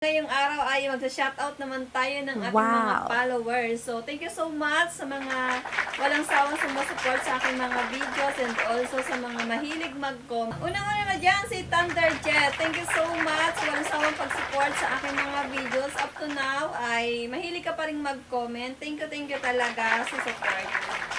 Ngayong araw ay magsa-shoutout naman tayo ng ating mga followers. So, thank you so much sa mga walang sawang sumusupport sa aking mga videos and also sa mga mahilig mag-comment. Unang-una na dyan, si Thunderjet. Thank you so much sa walang sawang pag-support sa aking mga videos. Up to now, ay mahilig ka pa rin mag-comment. Thank you talaga sa support.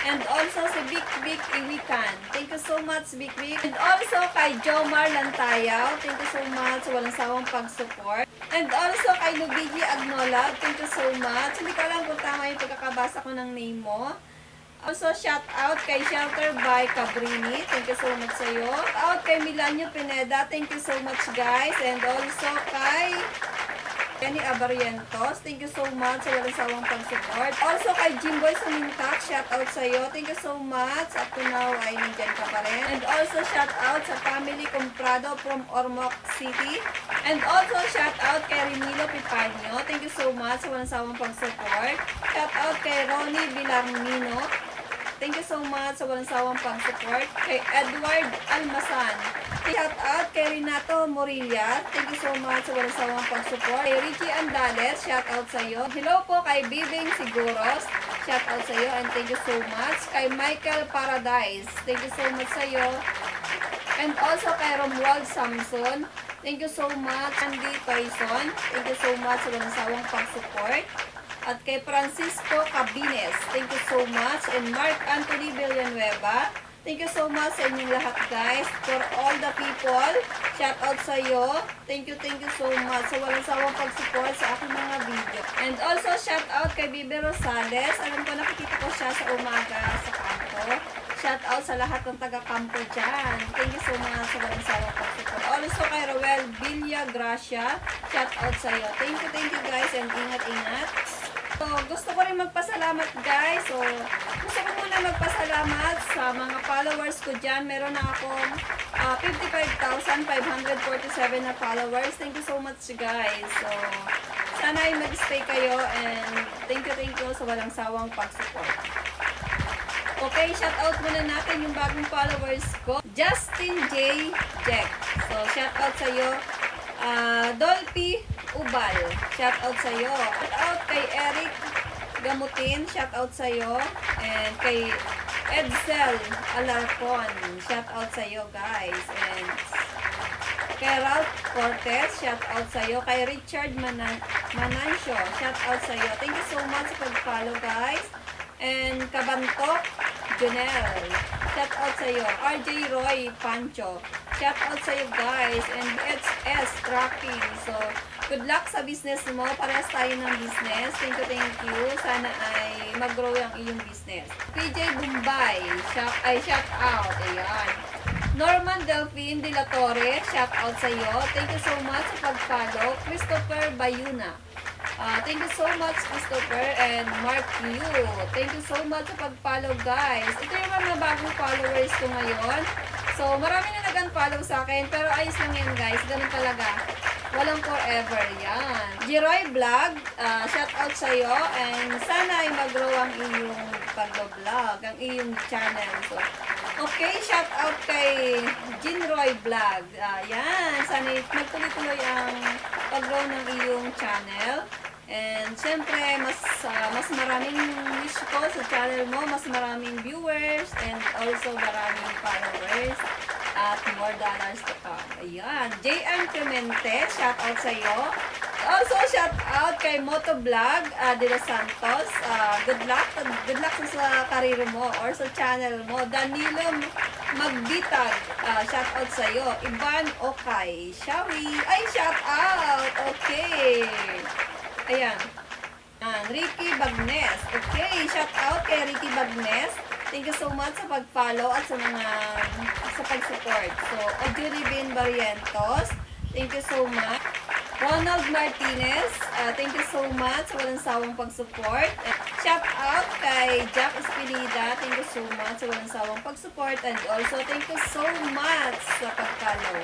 And also si Big Iwikan. Thank you so much, Big. And also kay Jomar Lantayaw. Thank you so much sa walang sawang pag-support. And also kay Nubigi Agnola. Thank you so much. Hindi ko alam kung tama yung pagkakabasa ko ng name mo. Also, shout out kay Shelter by Cabrini. Thank you so much sa'yo. Shout out kay Milanio Pineda. Thank you so much, guys. And also kay Jenny Abarientos, thank you so much sa walang sawang pag-support. Also kay Jimboy Sumintak, shout out sa iyo. Thank you so much. Up to now ay nandyan ka pa rin. And also shout out sa family Comprado from Ormoc City. And also shout out kay Remilo Pipanyo. Thank you so much sa walang sawang pag-support. Shout out kay Ronnie Villarmino. Thank you so much sa walang sawang pag-support. Kay Edward Almasan. Shout out kay Renato Morilla. Thank you so much sa walang sawang pag-support. Kay Richie Andales, shout out sa iyo. Hello po kay Bibing Siguros. Shout out sa iyo and thank you so much. Kay Michael Paradise. Thank you so much sa iyo. And also kay Romuald Samson. Thank you so much. Andy Toyson. Thank you so much sa walang sawang pag-support. At kay Francisco Cabines, thank you so much. And Mark Anthony Villanueva, thank you so much sa inyong lahat, guys. For all the people, shout out sa iyo. Thank you so much sa walang sawang pag-support sa aking mga video. And also shout out kay Bibi Rosales. Alam ko nakikita ko siya sa umaga sa kanto. Shout out sa lahat ng taga-kampo dyan. Thank you so much sa walang sawang pag-support. Also kay Roel Villagracia, shout out sa iyo. Thank you guys and ingat-ingat. So, gusto ko rin magpasalamat, guys. So, gusto ko muna magpasalamat sa mga followers ko dyan. Meron na akong 55,547 na followers. Thank you so much, guys. So, sana ay mag-stay kayo and thank you sa walang sawang pag-support. Okay, shout out muna natin yung bagong followers ko. Justin J. Jack. So, shout out sa iyo. Dolphy Ubal, shout out sa iyo. Shout out kay Eric Gamutin, shout out sa iyo. And kay Edsel Alarcon, shout out sa iyo, guys. And kay Ralph Cortez, shout out sa iyo. Kay Richard Manancio, shout out sa iyo. Thank you so much sa pag-follow, guys. And Kabantok Junel, shout out sa iyo. RJ Roy Pancho, shout out sa iyo, guys. And HS Tracking. So, good luck sa business mo. Parehas tayo ng business. Thank you. Sana ay mag-grow ang iyong business. PJ Bombay, shout out. Ayan. Norman Delphine De La Torre, shout out sa iyo. Thank you so much sa pag-follow. Christopher Bayuna. Thank you so much, Christopher and Mark Yu. Thank you so much sa pag-follow, guys. Ito yung mga bagong followers ko ngayon. So, marami na nag-unfollow sa akin. Pero ayos lang yan, guys. Ganun talaga. Walang forever yan. Jiroy Vlog, shout out sa iyo. And sana ay mag-grow ang iyong pag-vlog, ang iyong channel. So, okay, shout out kay Jinroy Vlog. Yan, sana magtuloy-tuloy ang pag-grow ng iyong channel. And syempre, mas maraming wish ko sa channel mo, mas maraming viewers, and also maraming followers, at more dollars to come. Ayan. JM Clemente, shout out sa iyo. Also, shout out kay Motovlog de Los Santos. Good luck sa karir mo or sa channel mo. Danilo Magbitag, shout out sa iyo. Ivan Okay, Shawi. Ay, shout out. Okay. Ayan. Ricky Bagnes. Okay, shout out kay Ricky Bagnes. Thank you so much sa pag-follow at sa pag-support. So, Julie Bin Barrientos, thank you so much. Ronald Martinez, thank you so much sa walang sawang pag-support. Shout out kay Jack Espinida, thank you so much sa walang sawang pag-support. And also, thank you so much sa pag-follow.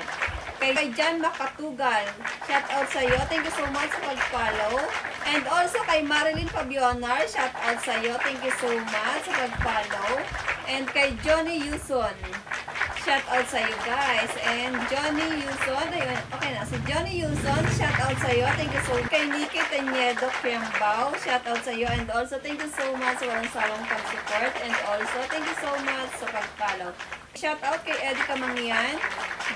Kay Jan Makatugal, shout out sa iyo. Thank you so much sa pag-follow. And also kay Marilyn Fabionar, shout out sa iyo. Thank you so much sa pag-follow. And kay Johnny Yuson, shout out sa iyo guys. And Johnny Yuson, ayun, okay na. Si Johnny Yuson, shout out sa iyo. Thank you so much. Kay Nikki Teniedo Kiambao, shout out sa iyo. And also, thank you so much sa walang sawang pag-support. And also, thank you so much sa pag-follow. Shout out kay Eddie Kamangian,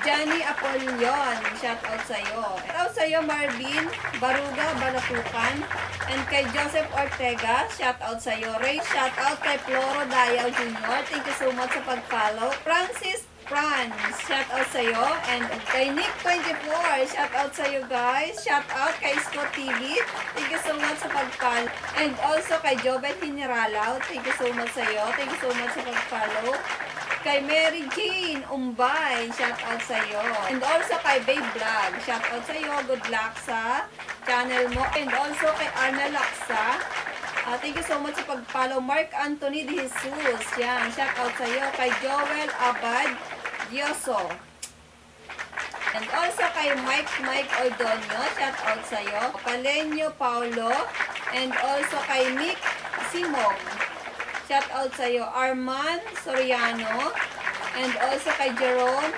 Johnny Apolion, shout out sa iyo. Shout out sa iyo Marvin Baruga Balatukan, and kay Joseph Ortega, shout out sa iyo. Ray, shout out kay Floro Dayaw Jr. Thank you so much sa pag-follow. Francis Fran, shout out sa iyo. And kay Nick24, shout out sa iyo guys. Shout out kay Scott TV. Thank you so much sa pag-follow. And also kay Joven Hineralaw, thank you so much sa iyo. Thank you so much sa pag-follow. Kay Mary Jane Umbay, shout out sa iyo. And also kay Babe Vlog, shout out sa iyo. Good luck sa channel mo. And also kay Arna Laksa, thank you so much sa pag-follow. Mark Anthony De Jesus, yan, shout out sa iyo. Kay Joel Abad Dioso. And also kay Mike Ordonio, shout out sa iyo. Palenyo Paulo, and also kay Nick Simong, shout out sa iyo. Arman Soriano, and also kay Jerome.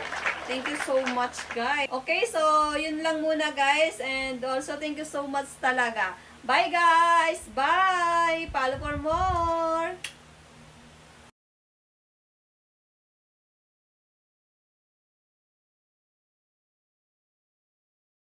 Thank you so much guys. Okay, so yun lang muna guys, and also thank you so much talaga. Bye guys! Bye! Follow for more!